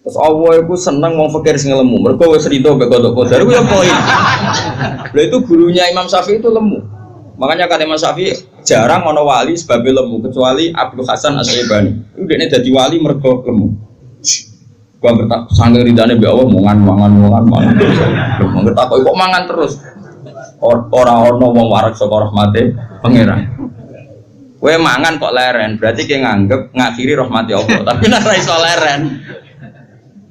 Terus Allah itu seneng wong fakir sing lemu. Mergo wis rido mbek kodok kodar ku ya poin. Lha itu gurunya Imam Syafi'i itu lemu. Makanya kata Imam Syafi'i jarang ana wali sebabnya lemu kecuali Abdul Hasan Asy-Syaibani. Itu dekne dadi wali mergo lemu. Gua ngertak sange ridane mbek Allah mangan. Ngertak kok mangan terus. Ora ana wong warak saka rahmate pangeran. Kowe mangan kok leren, berarti kowe nganggep ngakhiri rahmati Allah. Tapi nek ora iso leren,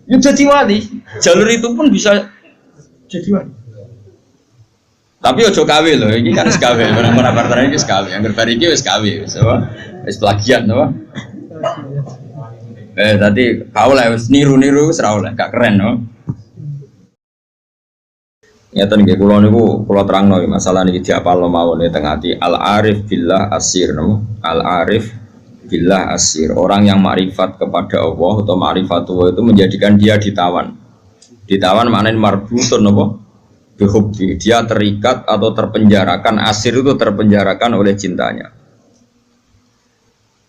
ya jadi wali. Jalur itu pun bisa jadi wali. Tapi ojo kawe lho, iki kan wis kawe, ora partner iki wis kawe. Angger bar iki wis kawe, wis apa? Wis plagiat apa? Tadi kau lah wis niru-niru wis ora oleh, gak keren no. Nyata nih, kalau terang nih masalah nih diapal mau nih tengah hati al-arif billah asir, al-arif billah asir. Orang yang makrifat kepada Allah atau makrifatu itu menjadikan dia ditawan. Ditawan maknanya marbutun apa? Bihubbi. Dia terikat atau terpenjarakan. Asir itu terpenjarakan oleh cintanya.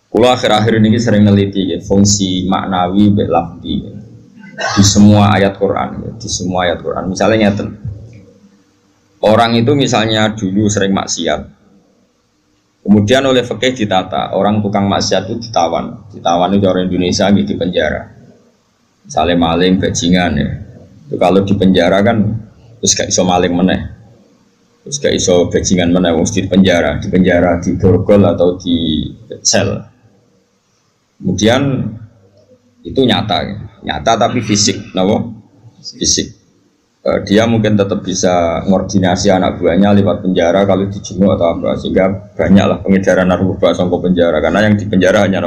Kalau akhir-akhir ini sering neliti ya, fungsi maknawi belafdi di semua ayat Quran, di semua ayat Quran. Misalnya nyata. Orang itu misalnya dulu sering maksiat, kemudian oleh fikih ditata, orang tukang maksiat itu ditawan itu orang Indonesia gitu di penjara, misalnya maling, bajingan ya, itu kalau di penjara kan terus gak iso maling meneh, terus gak iso bajingan meneh, mesti di penjara, di borgol atau di sel, kemudian itu nyata tapi fisik, fisik. Dia mungkin tetap bisa koordinasi anak buahnya lewat penjara kalau dijenguk atau apa, sehingga banyaklah pengedaran narkoba sampai penjara karena yang di penjara hanya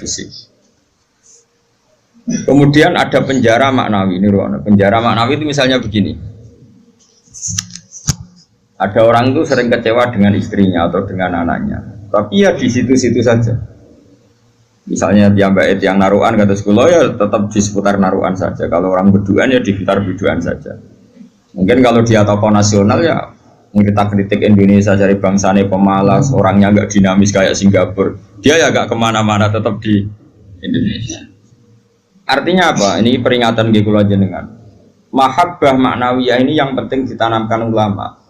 fisik. Kemudian ada penjara maknawi ini, penjara maknawi itu misalnya begini, ada orang itu sering kecewa dengan istrinya atau dengan anaknya, tapi ya di situ-situ saja. Misalnya tiambait yang naruhan kata sekolah ya tetap di seputar naruhan saja. Kalau orang berduaan ya di sekitar berduaan saja. Mungkin kalau dia tokoh nasional ya kita kritik Indonesia dari bangsanya pemalas, orangnya agak dinamis kayak Singapura. Dia ya agak kemana-mana tetap di Indonesia. Artinya apa? Ini peringatan gikulah jenengan. Mahabbah maknawiyah ini yang penting ditanamkan ulama.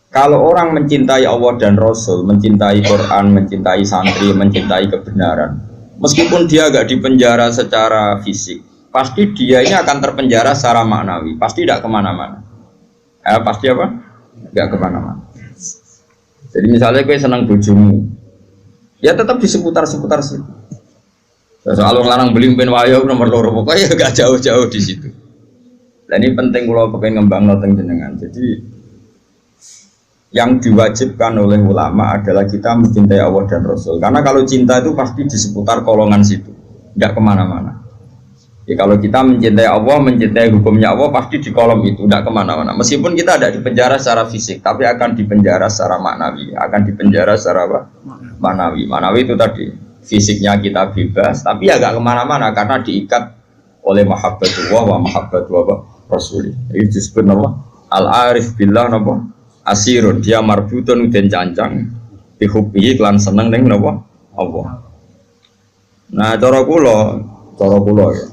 Kalau orang mencintai Allah dan Rasul, mencintai Quran, mencintai santri, mencintai kebenaran, meskipun dia agak dipenjara secara fisik, pasti dia ini akan terpenjara secara maknawi, pasti tidak kemana-mana. Pasti apa? Tidak kemana-mana. Jadi misalnya gue senang bojomu, ya tetap di seputar-seputar situ. Soal orang beli pen wayo nomor loro, pokoknya gak jauh-jauh di situ. Dan ini penting kalau pengen ngembang noteng jenengan. Jadi yang diwajibkan oleh ulama adalah kita mencintai Allah dan Rasul. Karena kalau cinta itu pasti di seputar kolongan situ, tidak kemana-mana. Ya, kalau kita mencintai Allah, mencintai hukumnya Allah, pasti di kolom itu, tidak kemana-mana. Meskipun kita tidak dipenjara secara fisik, tapi akan dipenjara secara maknawi, akan dipenjara secara apa? Maknawi. Maknawi itu tadi, fisiknya kita bebas, tapi agak kemana-mana karena diikat oleh mahabbatullah wa mahabbatu Rasul. Ini disebut nama al-arif billah nama. Asirun, dia marbutun dan cancang dihubbi klan seneng neng napa Allah. Nah cara kula ya,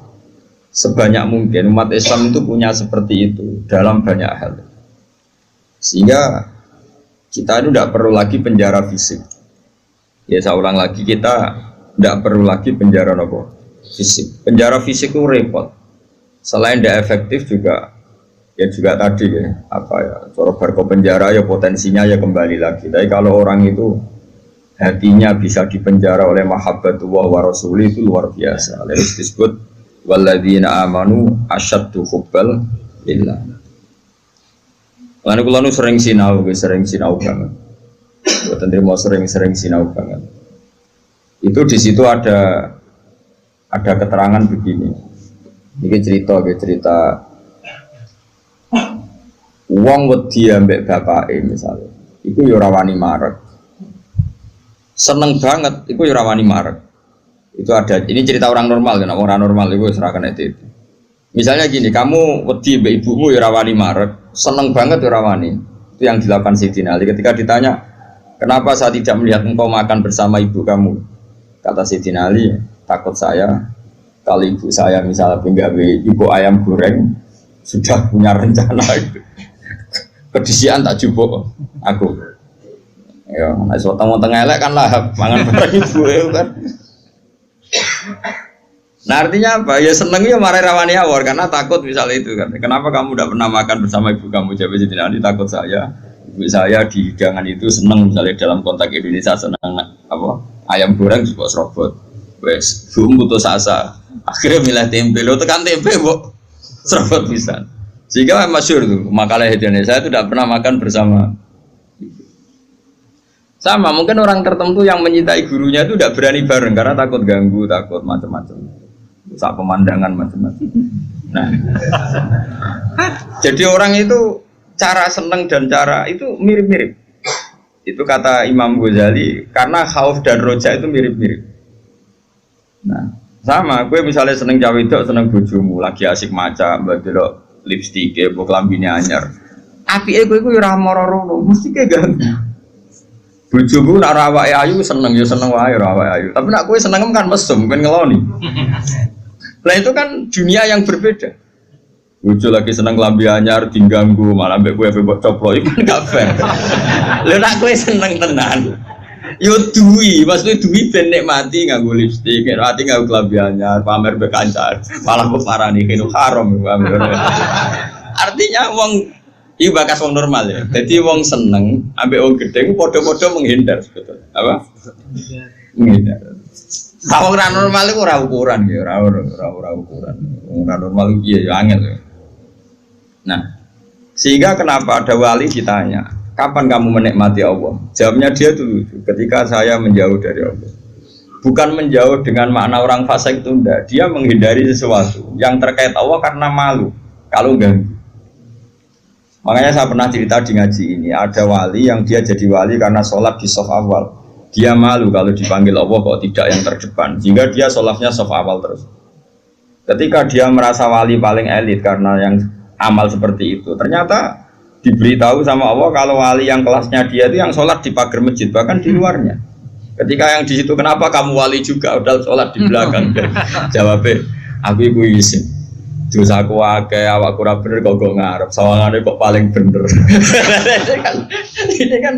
sebanyak mungkin umat Islam itu punya seperti itu dalam banyak hal, sehingga kita itu tidak perlu lagi penjara fisik. Ya saya ulang lagi, kita tidak perlu lagi penjara napa fisik. Penjara fisik itu repot, selain tidak efektif juga. Ya juga tadi ya, apa ya, cara barco penjara ya potensinya ya kembali lagi. Tapi kalau orang itu hatinya bisa dipenjara oleh mahabbatullah wa rasuli itu luar biasa. Lalu disebut walladzina amanu asyaddu hubbal lillah. Lalu kula nu sering sinau banget. Boten mau sering sinau banget. Itu di situ ada keterangan begini. Ini cerita wong wedi ambek bapake misalnya, iku ya ora wani marek. Seneng banget, iku ya ora wani marek. Itu ada, ini cerita orang normal kan, orang normal itu serahkan itu. Misalnya gini, kamu wedi ambek ibumu ya ora wani marek, seneng banget ya ora wani. Itu yang dilakukan Sayyidina Ali ketika ditanya, kenapa saya tidak melihat engkau makan bersama ibu kamu? Kata Sayyidina Ali, takut saya Kalau ibu saya misalnya penggawe ibu ayam goreng sudah punya rencana itu. Kedisian tak jupuk aku. Ya, nek tengah elek kan lahap mangan bareng ibu kan. Nah artinya apa? Ya seneng ya marai rawani awor karena takut misalnya itu kan. Kenapa kamu tidak pernah makan bersama ibu kamu? Jawab Siti Nanti takut saya. Ibu saya di hidangan itu seneng misalnya dalam konteks Indonesia seneng apa? Ayam goreng juga serobot. Wes, bum putus asa. Akhirnya milih tempe. Lo tekan tempe, bu, serobot bisa. Sehingga masyhur tuh makalah Indonesia itu tidak pernah makan bersama. Sama mungkin orang tertentu yang menyintai gurunya itu tidak berani bareng karena takut ganggu, takut macam-macam, rusak pemandangan macam-macam. Nah, jadi orang itu cara seneng dan cara itu mirip-mirip. Itu kata Imam Ghazali karena khauf dan roja itu mirip-mirip. Nah, sama, gue misalnya seneng cawe itu, seneng bojomu, lagi asik maca, mbak lipstick, bok lambine anyar. Api gue ora moro-moro, mesti kayak ganggu. Bojomu nak awake ayu seneng ya seneng wae awake ayu. Tapi nak kowe seneng kan mesum, ben ngeloni. Nah itu kan dunia yang berbeda. Bojo lagi seneng lambi anyar diganggu, malah mbek kowe mbok coplok iku kan gak fair. Lha nak kowe seneng tenan. Yo duwi, maksudnya duwi ben nikmati nganggo lipstik, nikmati nganggo klambi anyar, pamer mbek kancan. Malah kok parani kene haram. Artinya wong iki bakas wong normal ya. Jadi wong seneng ambek wong gedhe padha-padha menghindar sebetulnya. Apa? Menghindar. Wong ora normal iku ora ukuran ya, ora ukuran. Wong ora normal iki ya angel ya. Nah, sehingga kenapa ada wali ditanya, kapan kamu menikmati Allah? Jawabnya dia dulu, ketika saya menjauh dari Allah. Bukan menjauh dengan makna orang fasik itu enggak. Dia menghindari sesuatu yang terkait Allah karena malu kalau ganggu. Makanya saya pernah cerita di ngaji ini, ada wali yang dia jadi wali karena sholat di shaf awal. Dia malu kalau dipanggil Allah kok tidak yang terdepan, sehingga dia sholatnya shaf awal terus. Ketika dia merasa wali paling elit karena yang amal seperti itu, ternyata diberitahu sama Allah kalau wali yang kelasnya dia itu yang sholat di pagar masjid, bahkan di luarnya. Ketika yang di situ, kenapa kamu wali juga udah sholat di belakang? Jawabnya, aku ibu izin. Dosa aku akeh, awakku ora bener kok ngarep, sawangane kok paling bener. Ini kan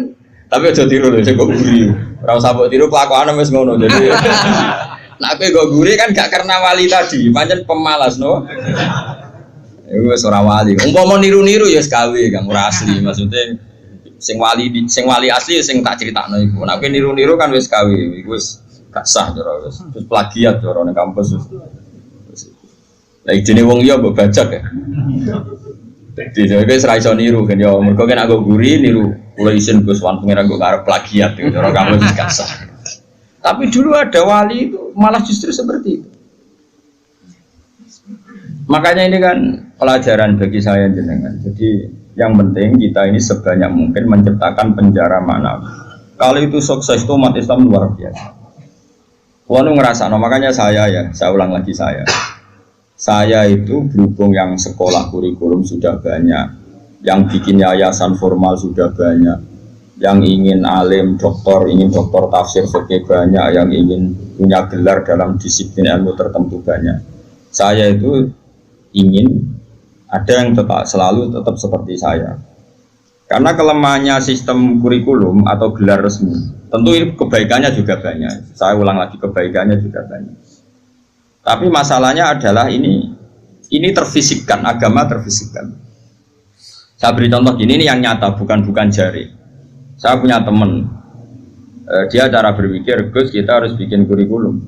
tapi aja tiru lho, sing kok guri. Ora usah mbok tiru kelakuane wis ngono. Jadi nek kowe kok guri kan gak karena wali tadi, pancen pemalas no. Iku wis ora wali. Umpama niru-niru ya sekawe, Kang, ora asli. Maksudnya sing wali asli sing tak critakno iku. Nek kowe niru-niru kan wis kawe, iku wis gak sah cara wis. Terus plagiat cara ning kampus. Lah idene wong liya mbok bajak ya. Dadi wis ra iso niru kan ya mergo nek aku guri niru kula isin Gus Wan pengen kok arep plagiat gitu cara kamu wis gak sah. Tapi dulu ada wali itu malah justru seperti itu. Makanya ini kan pelajaran bagi saya jenengan. Jadi yang penting kita ini sebanyak mungkin menciptakan penjara manawi. Kalau itu sukses itu umat Islam luar biasa. Kalau ngerasa, makanya saya ulang lagi saya itu berhubung yang sekolah kurikulum sudah banyak, yang bikin yayasan formal sudah banyak, yang ingin alim doktor, ingin doktor tafsir fikih banyak, yang ingin punya gelar dalam disiplin ilmu tertentu banyak. Saya itu ingin ada yang selalu tetap seperti saya. Karena kelemahannya sistem kurikulum atau gelar resmi, tentu ini kebaikannya juga banyak. Saya ulang lagi, kebaikannya juga banyak. Tapi masalahnya adalah ini terfisikkan, agama terfisikkan. Saya beri contoh gini, ini yang nyata, bukan jari. Saya punya teman, dia cara berpikir, Gus kita harus bikin kurikulum.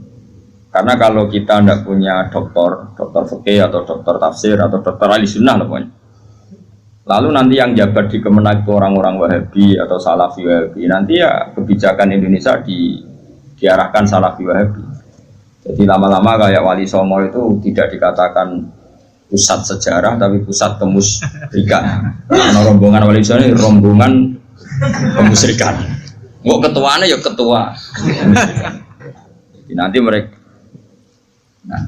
Karena kalau kita tidak punya dokter fikih atau dokter tafsir atau dokter ahli sunnah pokoknya. Lalu nanti yang jabat di Kemenak itu orang-orang Wahabi atau Salafi Wahabi, nanti ya kebijakan Indonesia diarahkan Salafi Wahabi. Jadi lama-lama kayak Wali Songo itu tidak dikatakan pusat sejarah tapi pusat kemusyrikan. Karena rombongan Wali Songo ini rombongan kemusyrikan. Mau ketuanya ya ketua. Jadi nanti mereka. Nah,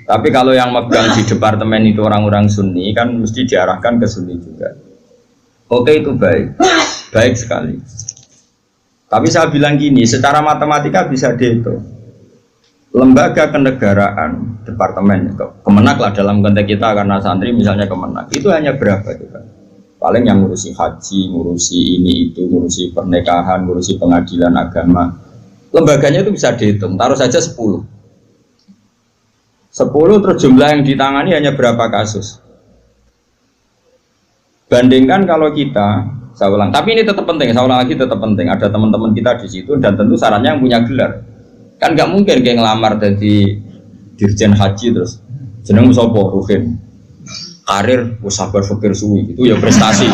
tapi kalau yang megang di departemen itu orang-orang Sunni kan mesti diarahkan ke Sunni juga. Oke itu baik sekali. Tapi saya bilang gini, secara matematika bisa dihitung. lembaga kenegaraan, departemen, Kemenak lah dalam konteks kita karena santri misalnya Kemenak, itu hanya berapa juga? Paling yang ngurusi haji, ngurusi ini itu, ngurusi pernikahan, ngurusi pengadilan agama. Lembaganya itu bisa dihitung, taruh saja 10. 10 terus jumlah yang ditangani hanya berapa kasus? Bandingkan kalau kita, saya ulang, tapi ini tetap penting, saya ulang lagi tetap penting. Ada teman-teman kita di situ dan tentu syaratnya yang punya gelar. Kan nggak mungkin kayak ngelamar jadi dirjen haji terus jeneng sopo Ruhin karir sabar fakir suwi itu ya prestasi.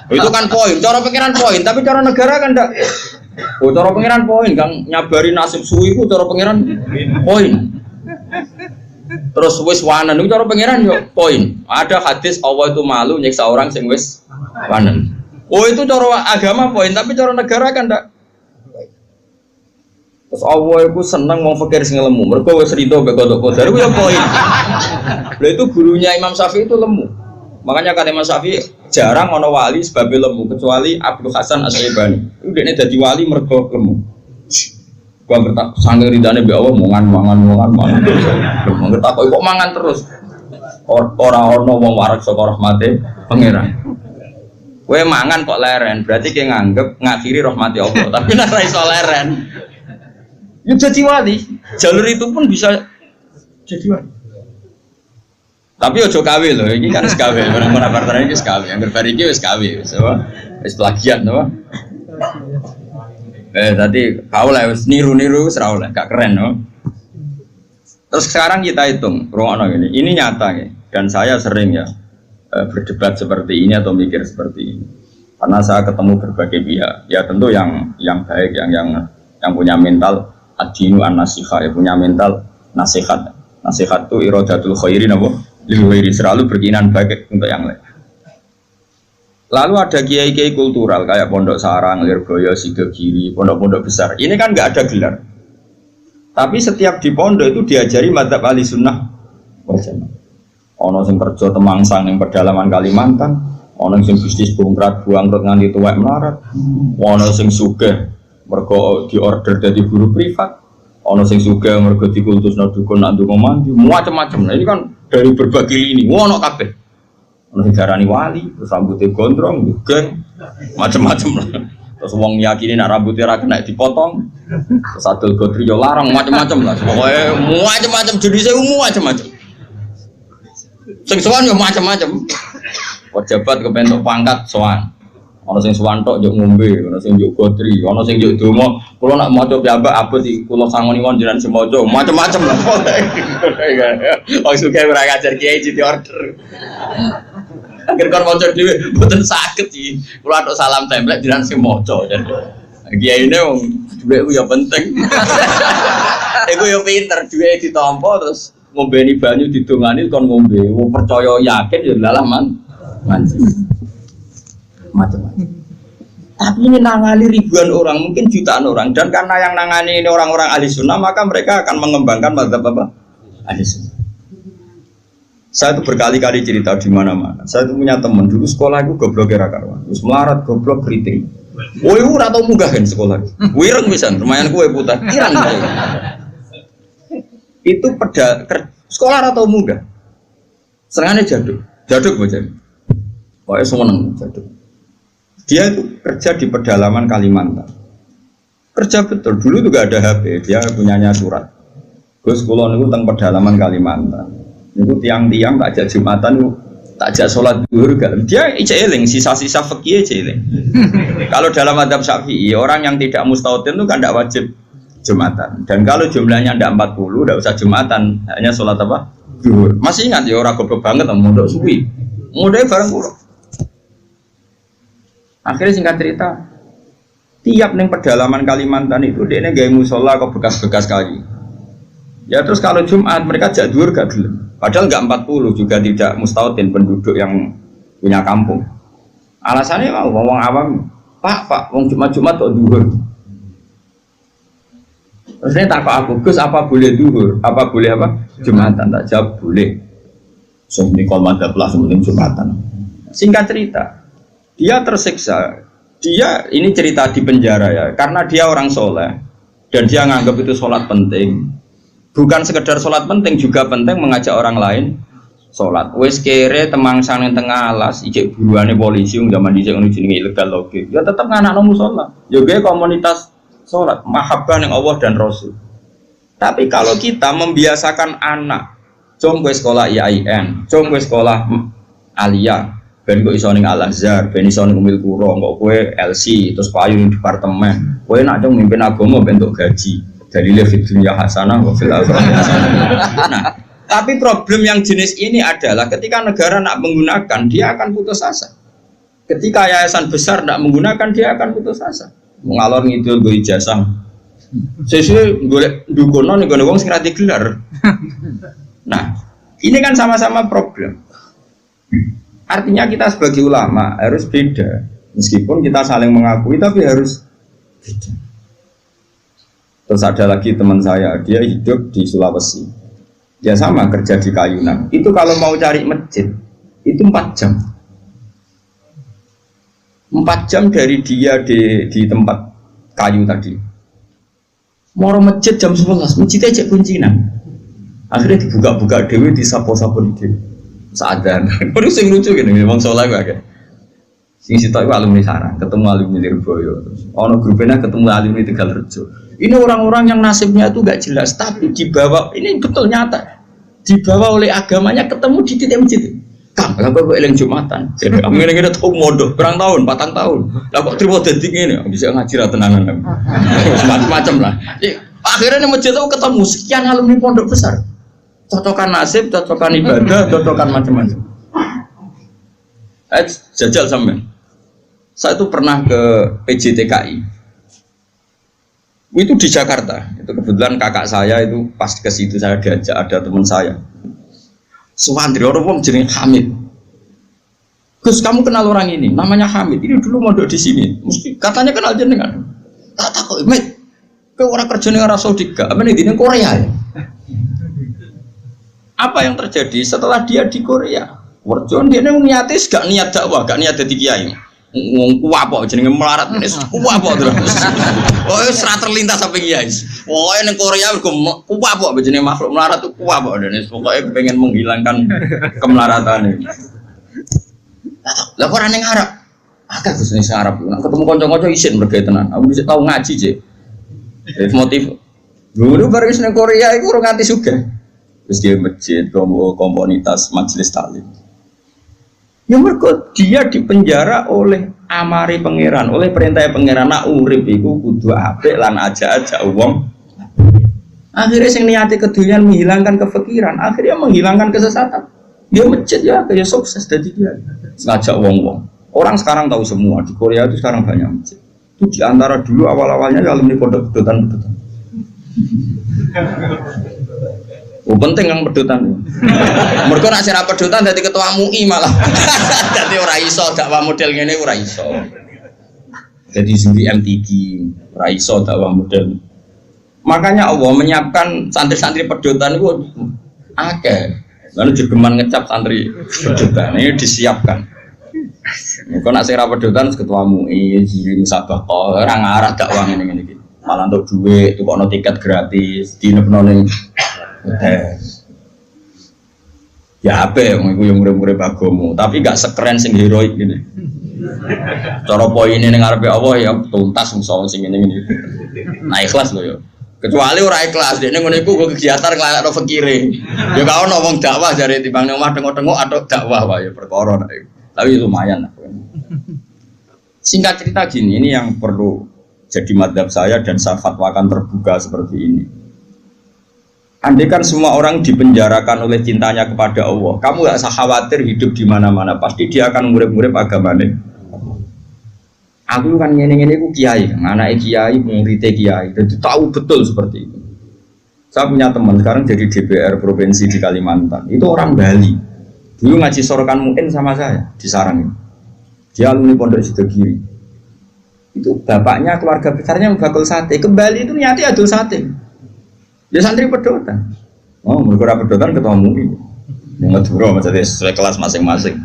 Itu kan poin, cara pengiran poin, tapi cara negara kan enggak. Oh, cara pengiran poin kang nyabari nasib suwi itu cara pengiran poin. Terus wis wanen itu cara pengiran yo poin. Ada hadis Allah itu malu nyiksa orang sing wis wanen. Oh itu cara agama poin, tapi cara negara kan enggak. Terus Allah itu senang mau fakir sing lemu. Mereka wis rido mbek kodok kodar itu ya poin. Lah itu gurunya Imam Syafi'i itu lemu. Makanya kata Imam Syafi'i jarang ono wali sebab lemu kecuali Abdul Hasan Asy-Syaibani. Itu dekne dadi wali mergo lemu. Gua ngertak sange ridane mbek Allah mangan. Ngertak kok mangan terus. Ora ono wong warak saka rahmate pangeran. Kowe mangan kok leren, berarti kowe nganggep ngakhiri rahmati Allah. Tapi nek ora iso leren ya jadi wali, jalur itu pun bisa jadi wali. Tapi ojo kawe loh, ini kan sekawe, orang-orang partner ini sekawe, yang berbariki wis kawe, wis plagiat, no? Tadi kau lah, niru serau lah, gak keren, no? Terus sekarang kita hitung, ruang ini nyata ya, dan saya sering ya berdebat seperti ini atau mikir seperti ini, karena saya ketemu berbagai pihak, ya tentu yang baik, yang punya mental ad-dinu an-nasiha, ya punya mental nasihat itu iradatul khairin apa? Liwiri selalu berkeinginan baik untuk yang lain. Lalu ada kiai-kiai kultural kayak Pondok Sarang, Lirboyo, Sidogiri, pondok-pondok besar. Ini kan nggak ada gelar. Tapi setiap di pondok itu diajari madzhab ahli sunnah wal jamaah. Ono sing kerja temangsang yang pedalaman Kalimantan, ono sing bisnis bongkrat buangkrut nganti tuwek melarat, ono sing sugih mergo diorder dari guru privat, ono sing sugih mergo dikultusno dukun nak ndonga mandi, macam-macam. Nah ini kan dari berbagai lini, ono kabeh. Ono sing darani wali, terus rambutnya gondrong, geng, macam-macam. Terus wong yakini nak rambutnya ra kena dipotong, terus adol godri yo larang, macam-macam lah. Pokoke macam-macam jenisnya macam-macam. Sing sowan yo macam-macam. Pejabat kepentok pangkat sowan. Ono sing sowan tok njuk ngombe, ono sing njuk godri, ono sing njuk donga. Kula nak maca piyambak abot iki kula sangoni wong jenengan sing maca, macam-macam lah. Wong suka ora ngajar kiai di order. Akhir kon maca dhewe mboten saged iki. Kula tok salam template jenengan sing maca. Kiai ne wong dhuwit ku ya penting. Iku yo pinter, dhuwit ditampa terus ngombeni banyu didongani kon ngombe. Wong percaya yakin ya lalah manci. Macam-macam. Tapi ini nangani ribuan orang, mungkin jutaan orang, dan karena yang nangani ini orang-orang ahli sunnah, maka mereka akan mengembangkan mazhab apa? Ahli sunnah. Saya itu berkali-kali cerita di mana-mana. Saya itu punya teman dulu sekolah itu goblok era karuan, terus melarat goblok kritik. Woi ora tau munggahin sekolah. Wireng pisan, lumayan kue putar, irang. Itu sekolah atau munggah. Senengane jaduk bocah. Pokoknya seneng jaduk. Dia itu kerja di pedalaman Kalimantan. Kerja betul, dulu juga ada HP, dia punyanya surat. Gus kulon itu teng pedalaman Kalimantan. Itu tiang-tiang tak ajak Jumatan, tak ajak sholat zuhur. Dia eling, sisa-sisa fikih eling. Kalau dalam mazhab Syafi'i, orang yang tidak mustautin itu kan tidak wajib Jumatan. Dan kalau jumlahnya tidak 40, tidak usah Jumatan, hanya sholat apa? Zuhur. Masih ingat ya orang goblok banget, mondok suwi. Mondoknya bareng pulau. Akhirnya singkat cerita, tiap neng pedalaman Kalimantan itu dia gaya musola kok bekas-bekas kali. Ya terus kalau Jumat mereka jak dhuwur gak gelem. Padahal enggak 40 juga tidak mustautin penduduk yang punya kampung. Alasannya mau wong awam, Pak, wong Jumat kok dhuwur. Terus dia takut aku, Gus apa boleh dhuwur? Apa boleh apa? Jumatan, tak jawab boleh. Ini kalau madzhab lah sebelum Jumatan. Singkat cerita, dia tersiksa. Dia ini cerita di penjara ya, karena dia orang soleh dan dia nganggap itu sholat penting. Bukan sekedar sholat penting, juga penting mengajak orang lain sholat. Wes kere temangsan yang tengah alas, ijek buruane polisi zaman dicek jenenge ilegal logik. Ya tetap nganakno musala. Juga komunitas sholat, mahabbah yang Allah dan Rasul. Tapi kalau kita membiasakan anak, jom gue sekolah IAIN, jom gue sekolah Alia, ben gue iso ning Al Azhar, ben iso ning Umil Qura, kok gue LC, terus payu ning departemen. Gue nak dong mimpin agama bentuk gaji. Dalile fid dunya hasanah wa fil akhirati hasanah. Nah, tapi problem yang jenis ini adalah ketika negara nak menggunakan, dia akan putus asa. Ketika yayasan besar nak menggunakan, dia akan putus asa. Ngalor ngidul gue ijazah. Sesuai golek dukono ning gone wong sing ra digelar. Nah, ini kan sama-sama problem. Artinya kita sebagai ulama harus beda. Meskipun kita saling mengakui tapi harus beda. Terus ada lagi teman saya, dia hidup di Sulawesi. Dia sama kerja di Kayunan. Itu kalau mau cari masjid, itu 4 jam. 4 jam dari dia di tempat kayu tadi. Mau masjid jam 11, masjidnya cek kuncinan. Akhirnya dibuka-buka dewi, disapo-sapo di dewi. Sadar. Baru sing lucu gini, memang soleh gue. Sing sitok itu alumni Sarang, ketemu alumni Lirboyo. Ono grupnya ketemu alumni Tegalrejo. Ini orang-orang yang nasibnya itu gak jelas, tapi dibawa, ini betul nyata, dibawa oleh agamanya ketemu di titik masjid. Kang, kenapa gue eling Jumatan? Jadi kami ini tahu modal, berang tahun, 4 tahun. Lah kok terima detik ini, bisa ngaji tenangan, macam-macam lah. Akhirnya di masjid itu ketemu sekian alumni pondok besar, cocokan nasib, cocokan ibadah, cocokan macam-macam. Jajal sampean. Saya itu pernah ke PJTKI. Itu di Jakarta. Itu kebetulan kakak saya itu pas ke situ saya diajak, ada teman saya. Suwandri orang wong jenenge Hamid. Gus, kamu kenal orang ini? Namanya Hamid. Ini dulu mondok di sini. Mesti katanya kenal jenengan. Tak takut, Mit. Kau orang kerja ning Arab Saudi gak? Apa nih di Korea ya? Apa yang terjadi setelah dia di Korea? Warjon dia niatis gak niat dakwah, gak niat dadi kiai. Ngomong kuwapok jenenge melarat ini kuwapok terus. Oh, serat terlintas sampai kiai. Oh, ning Korea kuwapok jenenge makhluk melarat tuh kuwapok dan pokoknya pengen menghilangkan kemelaratan ini. Lah kok ora ning Arab? Akeh Gus ning Arab. Nek ketemu kanca-kanca isin mergo tenan. Aku bisa tahu ngaji, Cek. Motif. Dulu bareng ning Korea iku ora nganti sugih. Terus dia masjid, komunitas majelis taklim. Ya mergo dia dipenjara oleh amari pangeran, oleh perintah pangeran nak urip iku kudu apik lan aja wong. Akhirnya sing niate kedunyan menghilangkan kefikiran, akhirnya menghilangkan kesesatan. Dia masjid ya kayak sukses dari dia. Ngajak wong-wong. Orang sekarang tahu semua di Korea itu sekarang banyak masjid. Itu di antara dulu awal-awalnya alumni pondok pedotan. Oh, penting yang pedotan. Mereka nak sira pedotan jadi ketua MUI malah. Jadi ora iso dakwah model ngene ora iso. Jadi juri MTQ ora iso dakwah model. Makanya Allah menyiapkan santri-santri pedotan itu akeh. Lalu jegeman ngecap santri pedotan ini disiapkan. Mereka nak sira pedotan ketua MUI, juri musabaqah, ora ngarah dakwah ngene iki. Malah untuk duit, tukokno tiket gratis, dinepno ning ya apa yang murid-murid agama tapi gak sekeren sing heroik gini. Cara poin ini ngarepe Allah ya tuntas musuh sing ngene. Nah ikhlas lho ya. Kecuali ora ikhlas dekne ngono iku kegiatan nglakokno fikire. Ya gak ono wong dakwah jare timbang ning omah tengok-tengok atau dakwah wae perkara nek. Tapi lumayan lah. Singkat cerita gini, ini yang perlu jadi madhab saya dan saya fatwakan terbuka seperti ini. Andai kan semua orang dipenjarakan oleh cintanya kepada Allah, kamu gak usah khawatir hidup di mana-mana, pasti dia akan murid-murid agamanya. Aku kan ngene-ngene ku kiai, anaknya kiai, muridnya kiai, jadi tahu betul seperti itu. Saya punya teman sekarang jadi DPR provinsi di Kalimantan, itu orang Bali. Dulu ngaji sorokan mungkin sama saya di Sarang. Dia alumni Pondok Sidogiri. Itu bapaknya keluarga besarnya bakul sate, kembali itu niatnya adul sate. Ya santri pedotan. Oh, mereka pedotan ketemu yang Madura maksudnya sesuai kelas masing-masing.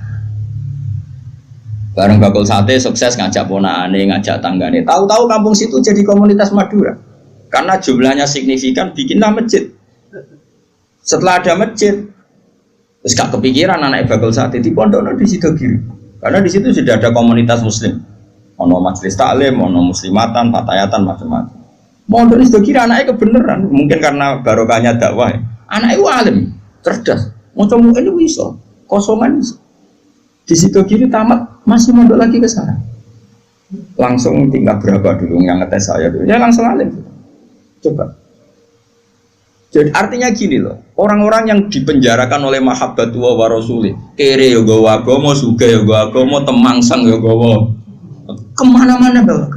Bareng bakul sate sukses ngajak ponakane, ngajak tanggane. Tahu-tahu kampung situ jadi komunitas Madura. Karena jumlahnya signifikan bikinlah masjid. Setelah ada masjid, terus gak kepikiran anak bakal sate di pondok di Sidogiri. Karena di situ sudah ada komunitas muslim. Ono majelis taklim, ono muslimatan, fatayatan macam-macam. Mondok di Sidogiri anaknya kebenaran, mungkin karena barokahnya dakwah. Ya. Anaknya alim, cerdas. Mau coba ini bisa, kosongan bisa. Di Sidogiri tamat masih mondok lagi ke sana. Langsung tingkat berapa dulu yang ngetes saya dulu? Ya langsung alim. Coba. Jadi artinya gini loh, orang-orang yang dipenjarakan oleh mahabbatu wa rasuli, kere yo gawa agama, suga yo gawa agama, temangsang yo gawa, kemana-mana bawa.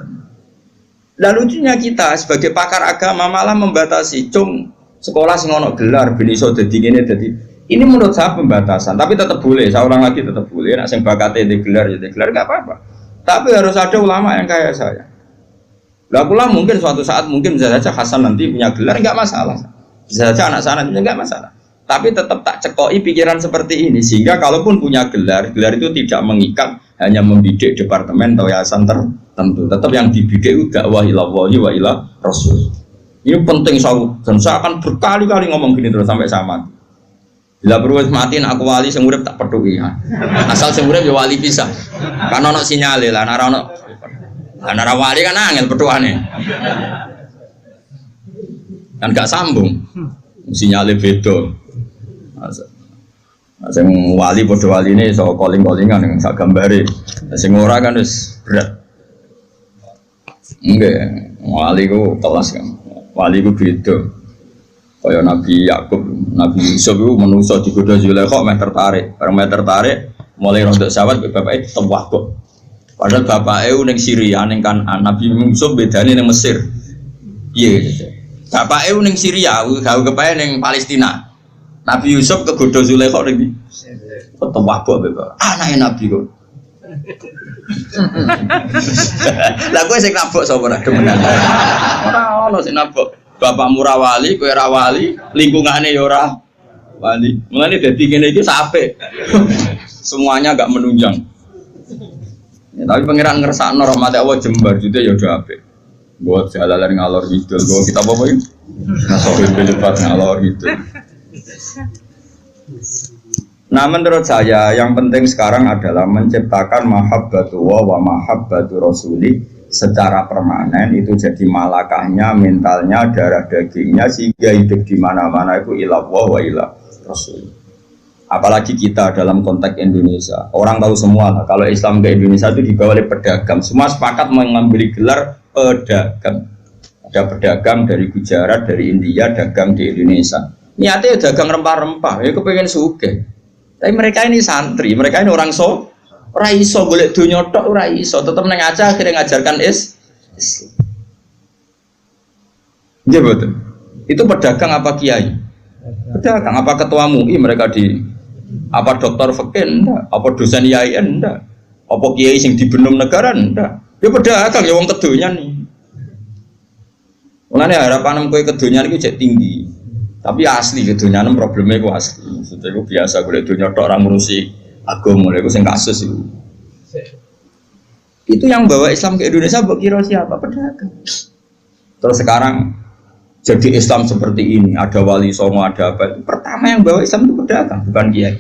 Dan lucunya kita sebagai pakar agama malah membatasi, cung sekolah sing ono gelar, ben iso dadi ngene dadi. Ini menurut saya pembatasan, tapi tetap boleh. Saya ulang lagi tetap boleh. Nek sing bakate di gelar ya di gelar enggak apa-apa. Tapi harus ada ulama yang kayak saya. Lah kula mungkin suatu saat mungkin bisa saja Hasan nanti punya gelar enggak masalah. Bisa saja anak sana punya enggak masalah. Tapi tetap tak cekoi pikiran seperti ini sehingga kalaupun punya gelar, gelar itu tidak mengikat hanya membidik departemen atau yayasan tertentu. Tetap yang dibidik itu dakwah ilallah wa ila rasul. Ini penting dan saya akan berkali-kali ngomong gini terus sampai saya mati. Bila perlu matiin aku wali sing urip tak peduli ya. Asal sing urip ya wali bisa. Kan ono sinyale lah nek ono ana wali kan angel petuane. Kan gak sambung. Sinyale beda. Sing wali padha waline iso calling-callingan ning sak gambare. Sing ora kan wis berat. Nggih, wali ku kelas kan. Wali ku beda. Kaya Nabi Yakub, Nabi Yusuf itu manusia digoda Zulaikha meh tertarik. Bareng meh tertarik, mulai rontok sawat bapake tewakuk. Padahal bapake ning Syria ning Kanaan, Nabi Yusuf bedane ning Mesir. Piye gitu. Bapake ning Syria, gawe kepae ning Palestina. Nabi Yusuf kegoda Zulaikha ning tewakuk bapak. Anake Nabi kok. Lah kowe sing nabok sapa ra demenan. Ora ono sing nabok. Bapakmu ra wali, kowe ra wali, lingkungane ya ora wali. Mulane dadi ngene iki sampe. Semuanya agak menunjang. Ya, tapi pangeran ngersakno rahmat Allah jembar jute ya udah apik. Buat jalalan ngalor ngidul, go kita apa iki? Nasohil belepat ngalor ngidul. Nah menurut saya yang penting sekarang adalah menciptakan mahabbatu wa mahabbatu rasuli secara permanen itu jadi malakahnya, mentalnya, darah dagingnya sehingga hidup di mana-mana itu ilallah wa ilah rasul. Apalagi kita dalam konteks Indonesia, orang tahu semua lah, kalau Islam ke Indonesia itu dibawa oleh pedagang, semua sepakat mengambil gelar pedagang. Ada pedagang dari Gujarat, dari India, dagang di Indonesia. Niatnya dagang rempah-rempah, ya kepengen sugih. Tapi mereka ini santri, mereka ini orang ora iso golek donya tok ora iso, tetep nang aja akhirnya ngajarkan Islam. Nggih betul. Itu pedagang apa kiai? Pedagang apa ketua MUI mereka di apa dokter fikih ndak, apa dosen IAIN ndak, apa kiai sing dibenom negara ndak. Ya pedagang ya wong kedonyan nih. Mulane harapan kowe kedonyan iki jek tinggi. Tapi asli kedonyan probleme ku asli. Maksudnya ku biasa golek donya tok ora ngurusi agama, itu yang kasus itu. Itu yang bawa Islam ke Indonesia, mbok kira siapa? Pedagang. Terus sekarang jadi Islam seperti ini, ada wali songo, ada apa? Pertama yang bawa Islam itu pedagang, bukan kiai.